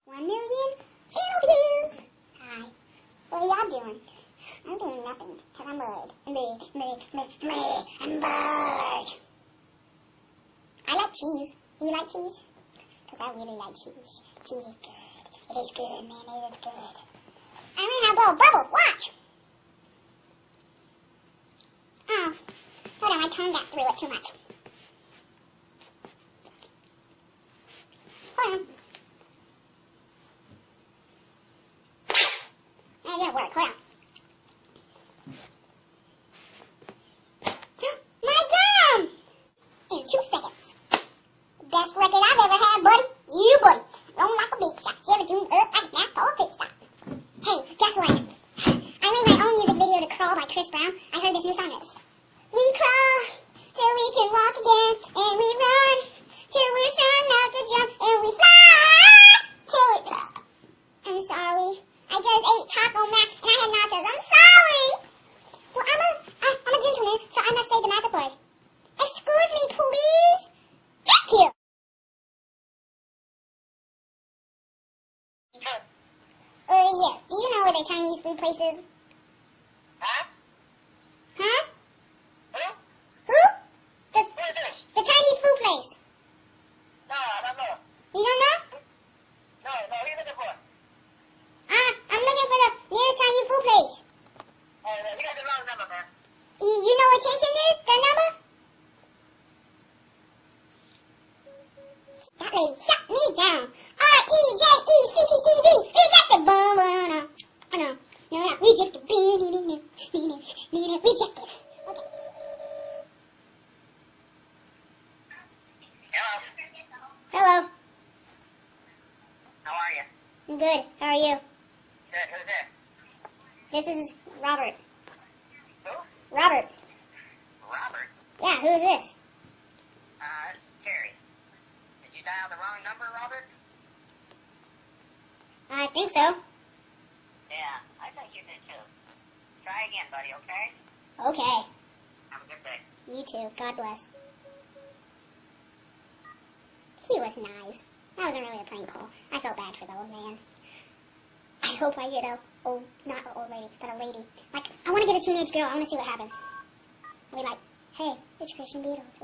1,000,000 channel views. Hi. What are y'all doing? I'm doing nothing, because I'm bored. I'm bored. I like cheese. Do you like cheese? Because I really like cheese. Cheese is good. It is good, man. It is good. I learned how to blow a bubble. Watch. Oh. Hold on, my tongue got through it too much. Hold on. That didn't work. Hold on. My gum! In 2 seconds. Best record I've ever had, buddy. You, buddy. Rolling like a big shot. Chevy tuned up like a NASCAR pit stop. Hey, guess what? I made my own music video to Crawl by Chris Brown. I heard this new song is. We crawl till we can walk again, and we run till we're strong enough to jump, and we fly till we... I'm sorry. I just ate Taco Mac, and I had nachos. I'm sorry. Well, I'm a gentleman, so I must say the magic word. Excuse me, please. Thank you. Yeah. Do you know where the Chinese food place is? Huh? Huh? Who? Who? Who is this? The Chinese food place. No, I don't know. You don't know? No, who are you looking for? I'm looking for the nearest Chinese food place. Oh, you got the wrong number, man. You know what attention is? The number? That lady shut me down. R-E-J-E-C-T-E-D. Rejected. Boom, boom, no. Oh, no. No, not rejected. Rejected. Okay. Hello. Hello. How are you? I'm good. How are you? Good. Who's this? This is Robert. Who? Robert. Robert. Yeah, who is this? This is Terry. Did you dial the wrong number, Robert? I think so. Yeah, I think you did too. Try again, buddy, okay? Okay. Have a good day. You too. God bless. He was nice. That wasn't really a prank call. I felt bad for the old man. I hope I get not an old lady, but a lady. Like, I want to get a teenage girl. I want to see what happens. I'll be like, hey, it's Christian Beatles.